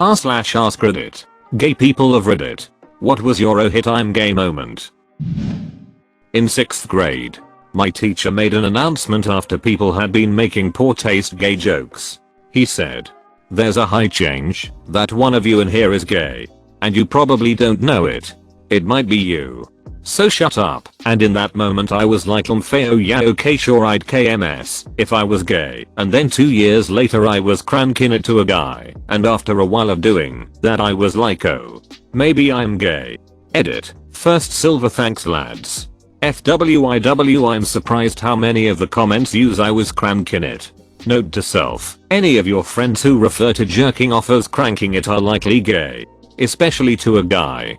r/AskReddit. Gay people of Reddit. What was your oh hit I'm gay moment? In 6th grade, my teacher made an announcement after people had been making poor taste gay jokes. He said, "There's a high change that one of you in here is gay. And you probably don't know it. It might be you. So shut up." And in that moment I was like oh yeah okay sure I'd KMS if I was gay. And then 2 years later I was cranking it to a guy, and after a while of doing that I was like oh, maybe I'm gay. Edit. First silver thanks lads. FWIW I'm surprised how many of the comments use I was cranking it. Note to self, any of your friends who refer to jerking off as cranking it are likely gay. Especially to a guy.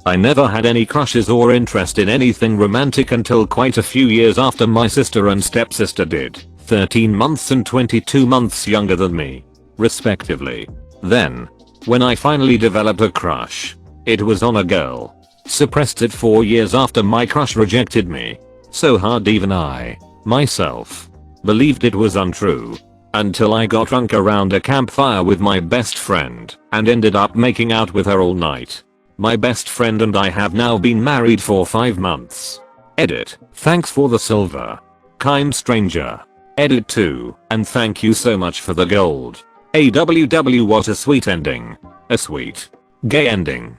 I never had any crushes or interest in anything romantic until quite a few years after my sister and stepsister did, 13 months and 22 months younger than me, respectively. Then, when I finally developed a crush, it was on a girl. Suppressed it 4 years after my crush rejected me. So hard even I, myself, believed it was untrue. Until I got drunk around a campfire with my best friend and ended up making out with her all night. My best friend and I have now been married for 5 months. Edit. Thanks for the silver. Kind stranger. Edit 2. And thank you so much for the gold. AWW what a sweet ending. A sweet, gay ending.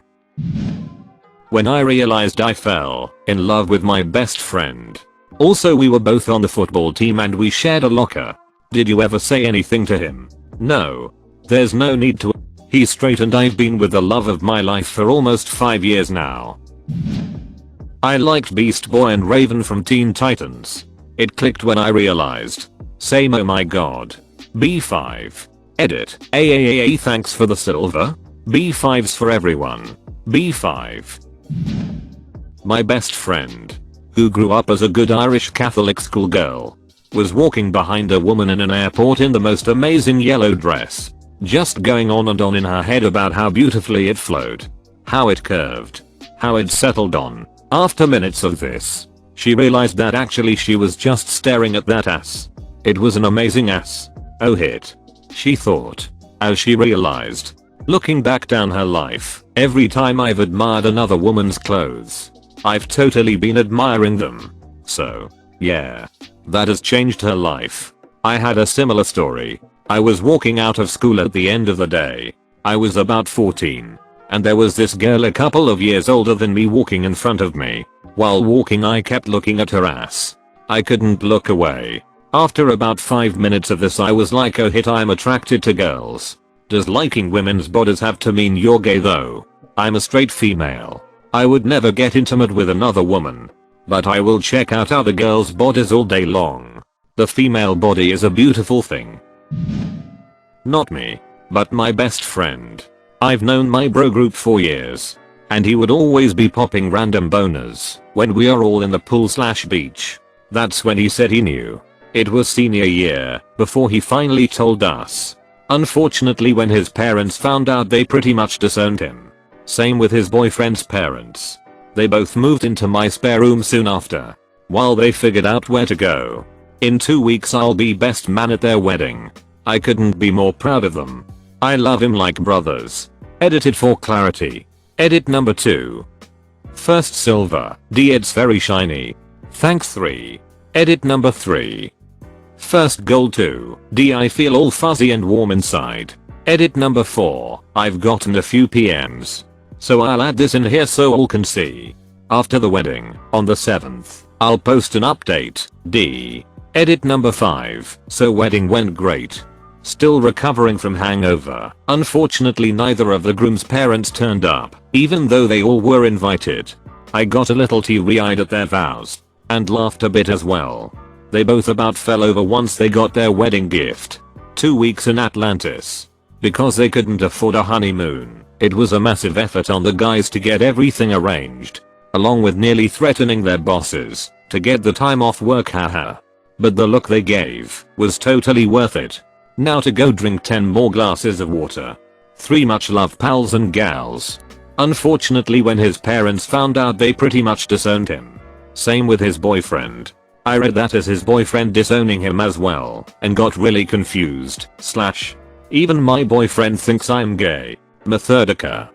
When I realized I fell in love with my best friend. Also we were both on the football team and we shared a locker. Did you ever say anything to him? No. There's no need to. He's straight and I've been with the love of my life for almost 5 years now. I liked Beast Boy and Raven from Teen Titans. It clicked when I realized. Same oh my god. B5. Edit. AAAA thanks for the silver. B5's for everyone. B5. My best friend, who grew up as a good Irish Catholic schoolgirl, was walking behind a woman in an airport in the most amazing yellow dress. Just going on and on in her head about how beautifully it flowed. How it curved. How it settled on. After minutes of this, she realized that actually she was just staring at that ass. It was an amazing ass. Oh hit. She thought. As she realized. Looking back down her life, every time I've admired another woman's clothes, I've totally been admiring them. So, yeah. That has changed her life. I had a similar story. I was walking out of school at the end of the day. I was about 14. And there was this girl a couple of years older than me walking in front of me. While walking I kept looking at her ass. I couldn't look away. After about 5 minutes of this I was like oh hit I'm attracted to girls. Does liking women's bodies have to mean you're gay though? I'm a straight female. I would never get intimate with another woman. But I will check out other girls' bodies all day long. The female body is a beautiful thing. Not me, but my best friend. I've known my bro group for years. And he would always be popping random boners when we are all in the pool/beach. That's when he said he knew. It was senior year before he finally told us. Unfortunately when his parents found out they pretty much disowned him. Same with his boyfriend's parents. They both moved into my spare room soon after. While they figured out where to go. In 2 weeks I'll be best man at their wedding. I couldn't be more proud of them. I love him like brothers. Edited for clarity. Edit number 2. First silver. D it's very shiny. Thanks 3. Edit number 3. First gold 2. D I feel all fuzzy and warm inside. Edit number 4. I've gotten a few PMs. So I'll add this in here so all can see. After the wedding, on the 7th, I'll post an update. D. Edit number 5. So wedding went great. Still recovering from hangover. Unfortunately neither of the groom's parents turned up, even though they all were invited. I got a little teary-eyed at their vows. And laughed a bit as well. They both about fell over once they got their wedding gift. 2 weeks in Atlantis. Because they couldn't afford a honeymoon, it was a massive effort on the guys to get everything arranged. Along with nearly threatening their bosses to get the time off work haha. But the look they gave was totally worth it. Now to go drink 10 more glasses of water. 3 much love pals and gals. Unfortunately when his parents found out they pretty much disowned him. Same with his boyfriend. I read that as his boyfriend disowning him as well and got really confused / Even my boyfriend thinks I'm gay. Methodica.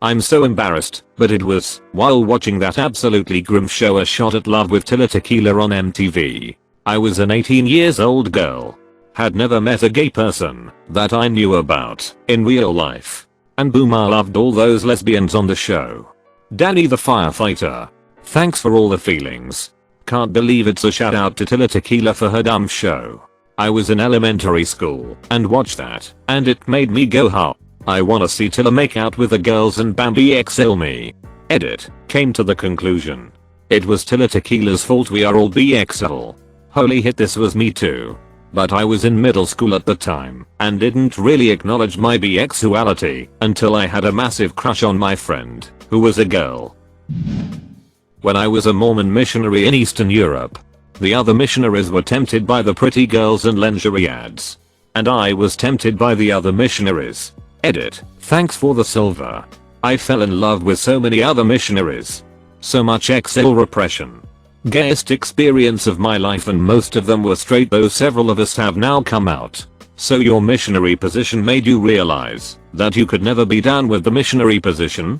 I'm so embarrassed, but it was while watching that absolutely grim show A Shot at Love with Tilla Tequila on MTV. I was an 18 years old girl. Had never met a gay person that I knew about in real life. And boom, I loved all those lesbians on the show. Danny the firefighter. Thanks for all the feelings. Can't believe it's a shout out to Tilla Tequila for her dumb show. I was in elementary school and watched that, and it made me go ha. I wanna see Tilla make out with the girls and Bambi XL me. Edit. Came to the conclusion. It was Tilla Tequila's fault we are all BXL. Holy hit, this was me too. But I was in middle school at the time and didn't really acknowledge my bisexuality until I had a massive crush on my friend, who was a girl. When I was a Mormon missionary in Eastern Europe, the other missionaries were tempted by the pretty girls and lingerie ads. And I was tempted by the other missionaries. Edit. Thanks for the silver. I fell in love with so many other missionaries. So much XL repression. Gayest experience of my life, and most of them were straight, though several of us have now come out. So your missionary position made you realize that you could never be down with the missionary position?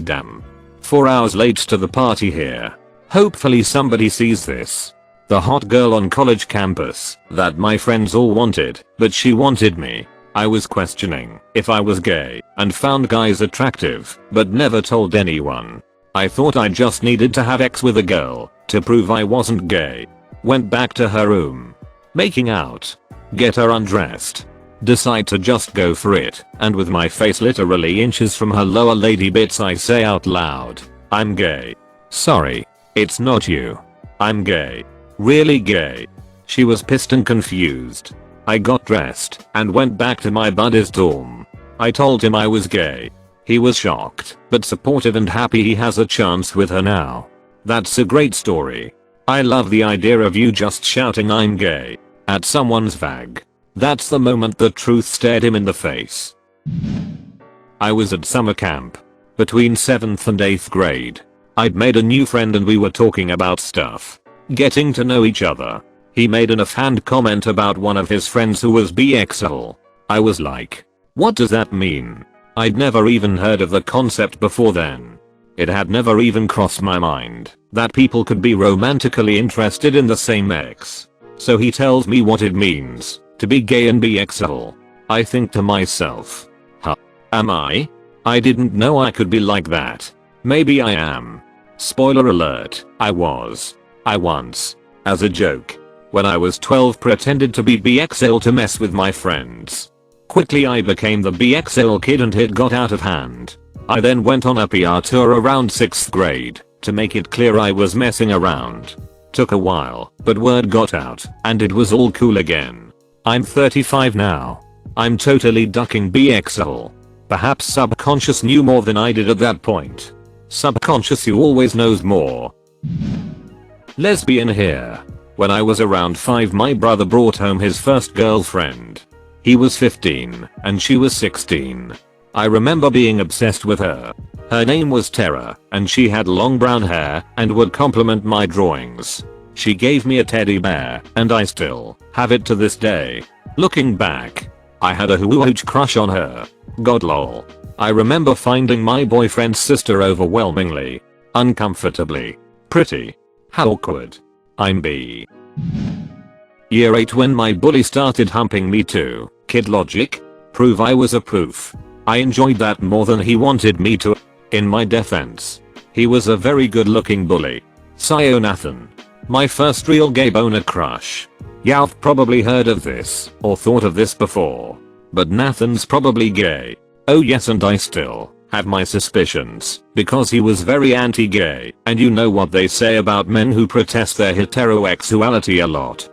Damn. 4 hours late to the party here. Hopefully somebody sees this. The hot girl on college campus that my friends all wanted, but she wanted me. I was questioning if I was gay and found guys attractive, but never told anyone. I thought I just needed to have sex with a girl to prove I wasn't gay. Went back to her room. Making out. Get her undressed. Decide to just go for it, and with my face literally inches from her lower lady bits I say out loud, I'm gay. Sorry. It's not you. I'm gay. Really gay. She was pissed and confused. I got dressed and went back to my buddy's dorm. I told him I was gay. He was shocked, but supportive and happy he has a chance with her now. That's a great story. I love the idea of you just shouting I'm gay at someone's vag. That's the moment the truth stared him in the face. I was at summer camp between 7th and 8th grade. I'd made a new friend and we were talking about stuff. Getting to know each other. He made an offhand comment about one of his friends who was BXL. I was like, what does that mean? I'd never even heard of the concept before then. It had never even crossed my mind that people could be romantically interested in the same ex. So he tells me what it means to be gay and BXL. I think to myself, huh, am I? I didn't know I could be like that. Maybe I am. Spoiler alert, I was. I once, as a joke, when I was 12 pretended to be BXL to mess with my friends. Quickly I became the BXL kid and it got out of hand. I then went on a PR tour around 6th grade to make it clear I was messing around. Took a while, but word got out and it was all cool again. I'm 35 now. I'm totally ducking BXL. Perhaps subconscious knew more than I did at that point. Subconscious who always knows more. Lesbian here. When I was around 5 my brother brought home his first girlfriend. He was 15 and she was 16. I remember being obsessed with her. Her name was Tara and she had long brown hair and would compliment my drawings. She gave me a teddy bear and I still have it to this day. Looking back, I had a huge crush on her. God lol. I remember finding my boyfriend's sister overwhelmingly, uncomfortably pretty. How awkward. I'm B. Year 8 when my bully started humping me too. Kid logic? Prove I was a proof. I enjoyed that more than he wanted me to. In my defense, he was a very good looking bully. Sio Nathan. My first real gay boner crush. You've probably heard of this or thought of this before. But Nathan's probably gay. Oh yes, and I still have my suspicions because he was very anti-gay, and you know what they say about men who protest their heterosexuality a lot.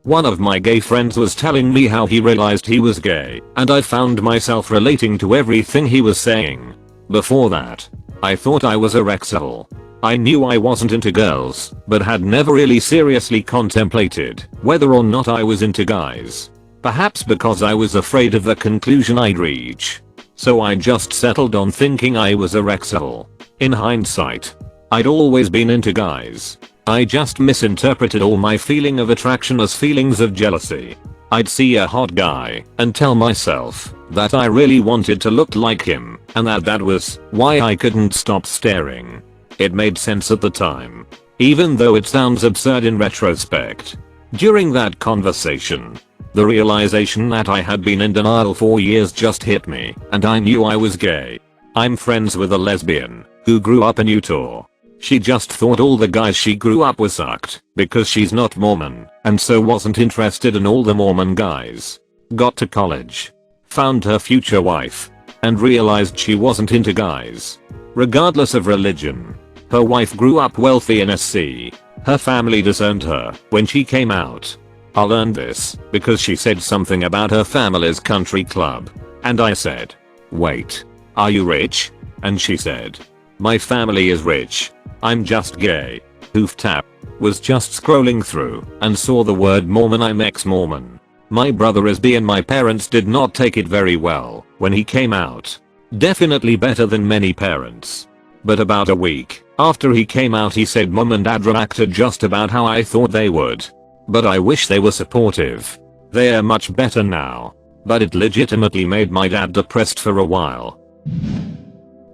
One of my gay friends was telling me how he realized he was gay, and I found myself relating to everything he was saying. Before that, I thought I was a Rexel. I knew I wasn't into girls, but had never really seriously contemplated whether or not I was into guys. Perhaps because I was afraid of the conclusion I'd reach. So I just settled on thinking I was a Rexel. In hindsight, I'd always been into guys. I just misinterpreted all my feeling of attraction as feelings of jealousy. I'd see a hot guy and tell myself that I really wanted to look like him and that was why I couldn't stop staring. It made sense at the time, even though it sounds absurd in retrospect. During that conversation, the realization that I had been in denial for years just hit me and I knew I was gay. I'm friends with a lesbian who grew up in Utah. She just thought all the guys she grew up with sucked because she's not Mormon and so wasn't interested in all the Mormon guys. Got to college, found her future wife, and realized she wasn't into guys. Regardless of religion, her wife grew up wealthy in SC. Her family disowned her when she came out. I learned this because she said something about her family's country club. And I said, "Wait, are you rich?" And she said, "My family is rich. I'm just gay." Hoof tap. Was just scrolling through and saw the word Mormon. I'm ex-Mormon. My brother is bi and my parents did not take it very well when he came out. Definitely better than many parents. But about a week after he came out he said mom and dad reacted just about how I thought they would. But I wish they were supportive. They're much better now. But it legitimately made my dad depressed for a while.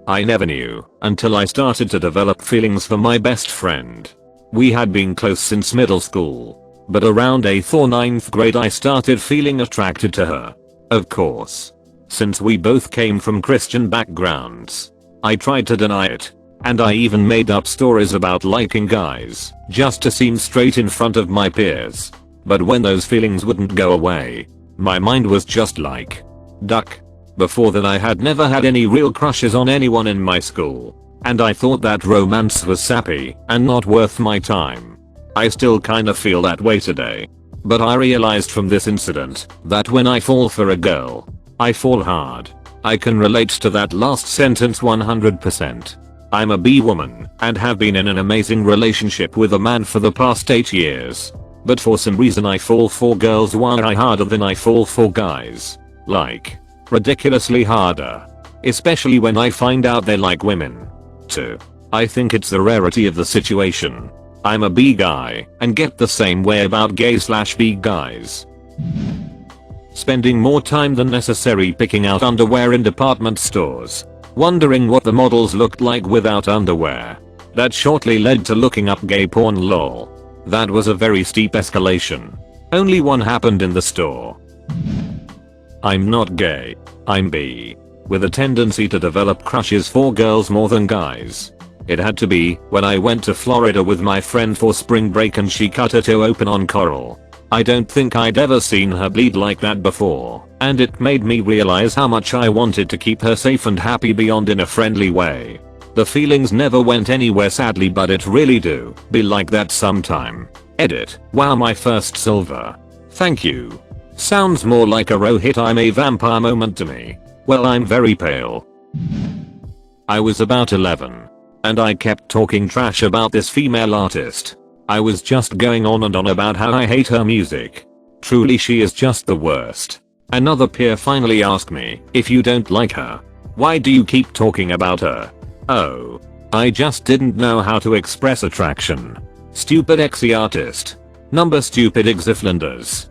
I never knew until I started to develop feelings for my best friend. We had been close since middle school, but around 8th or 9th grade I started feeling attracted to her. Of course, since we both came from Christian backgrounds, I tried to deny it, and I even made up stories about liking guys just to seem straight in front of my peers. But when those feelings wouldn't go away, my mind was just like, duck. Before that I had never had any real crushes on anyone in my school, and I thought that romance was sappy and not worth my time. I still kinda feel that way today. But I realized from this incident that when I fall for a girl, I fall hard. I can relate to that last sentence 100%. I'm a bi woman and have been in an amazing relationship with a man for the past 8 years. But for some reason I fall for girls way harder than I fall for guys. Like, ridiculously harder. Especially when I find out they like women too. I think it's the rarity of the situation. I'm a bi guy and get the same way about gay/bi guys. Spending more time than necessary picking out underwear in department stores, wondering what the models looked like without underwear. That shortly led to looking up gay porn. Lol. That was a very steep escalation. Only one happened in the store. I'm not gay. I'm bi. With a tendency to develop crushes for girls more than guys. It had to be when I went to Florida with my friend for spring break and she cut her toe open on coral. I don't think I'd ever seen her bleed like that before, and it made me realize how much I wanted to keep her safe and happy beyond in a friendly way. The feelings never went anywhere sadly, but it really do be like that sometime. Edit. Wow, my first silver. Thank you. Sounds more like a Rohit I'm a vampire moment to me. Well, I'm very pale. I was about 11. And I kept talking trash about this female artist. I was just going on and on about how I hate her music. Truly she is just the worst. Another peer finally asked me, if you don't like her, why do you keep talking about her? Oh. I just didn't know how to express attraction. Stupid exy artist. Number stupid exiflanders.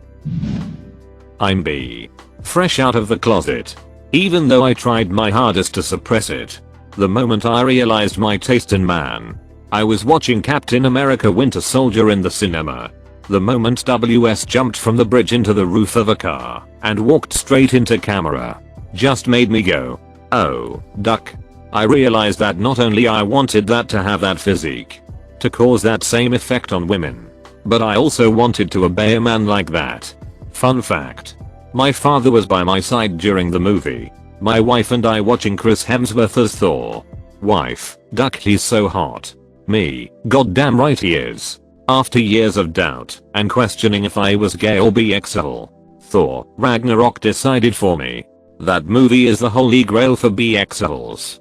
I'm bi. Fresh out of the closet. Even though I tried my hardest to suppress it. The moment I realized my taste in man. I was watching Captain America Winter Soldier in the cinema. The moment WS jumped from the bridge into the roof of a car and walked straight into camera. Just made me go, oh, duck. I realized that not only I wanted that to have that physique, to cause that same effect on women, but I also wanted to obey a man like that. Fun fact. My father was by my side during the movie. My wife and I watching Chris Hemsworth as Thor. Wife, duck, he's so hot. Me, goddamn right he is. After years of doubt and questioning if I was gay or bisexual, Thor, Ragnarok decided for me. That movie is the holy grail for bisexuals.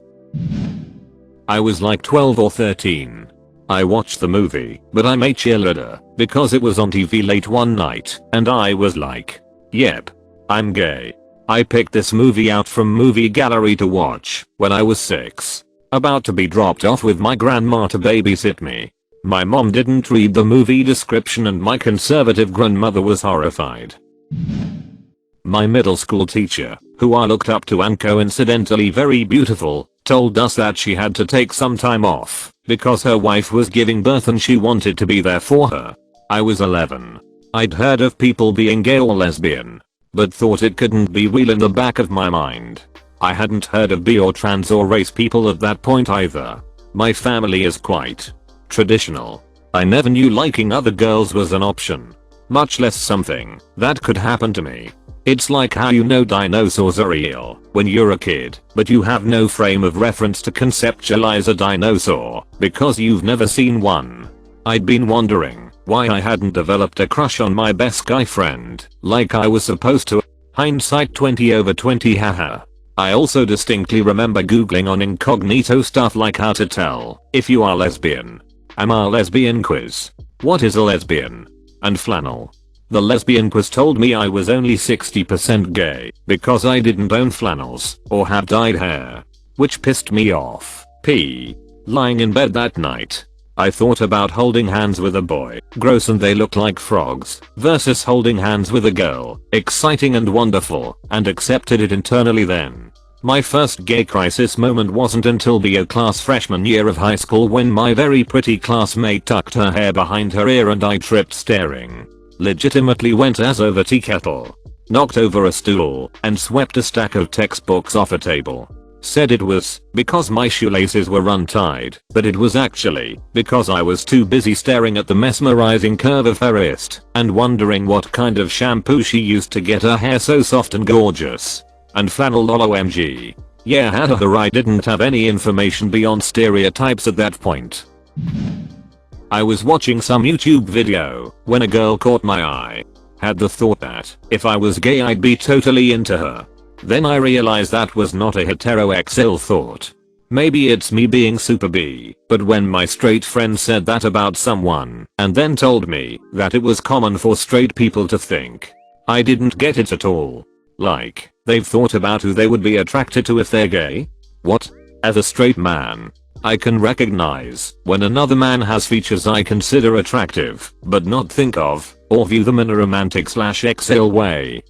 I was like 12 or 13. I watched the movie, but I'm a cheerleader because it was on TV late one night and I was like, yep, I'm gay. I picked this movie out from movie gallery to watch when I was 6. About to be dropped off with my grandma to babysit me. My mom didn't read the movie description and my conservative grandmother was horrified. My middle school teacher, who I looked up to and coincidentally very beautiful, told us that she had to take some time off because her wife was giving birth and she wanted to be there for her. I was 11. I'd heard of people being gay or lesbian, but thought it couldn't be real in the back of my mind. I hadn't heard of bi or trans or race people at that point either. My family is quite traditional. I never knew liking other girls was an option, much less something that could happen to me. It's like how you know dinosaurs are real when you're a kid, but you have no frame of reference to conceptualize a dinosaur because you've never seen one. I'd been wondering why I hadn't developed a crush on my best guy friend like I was supposed to. Hindsight 20/20 haha. I also distinctly remember googling on incognito stuff like how to tell if you are lesbian. Am I a lesbian quiz? What is a lesbian? And flannel. The lesbian quiz told me I was only 60% gay because I didn't own flannels or have dyed hair, which pissed me off. Lying in bed that night, I thought about holding hands with a boy, gross and they look like frogs, versus holding hands with a girl, exciting and wonderful, and accepted it internally then. My first gay crisis moment wasn't until bio class freshman year of high school when my very pretty classmate tucked her hair behind her ear and I tripped staring. Legitimately went as over tea kettle. Knocked over a stool and swept a stack of textbooks off a table. Said it was because my shoelaces were untied, but it was actually because I was too busy staring at the mesmerizing curve of her wrist and wondering what kind of shampoo she used to get her hair so soft and gorgeous. And flannel lol OMG. Yeah haha I didn't have any information beyond stereotypes at that point. I was watching some YouTube video when a girl caught my eye. Had the thought that if I was gay I'd be totally into her. Then I realized that was not a hetero XL thought. Maybe it's me being super B, but when my straight friend said that about someone and then told me that it was common for straight people to think, I didn't get it at all. Like, they've thought about who they would be attracted to if they're gay? What? As a straight man, I can recognize when another man has features I consider attractive, but not think of or view them in a romantic/XL way.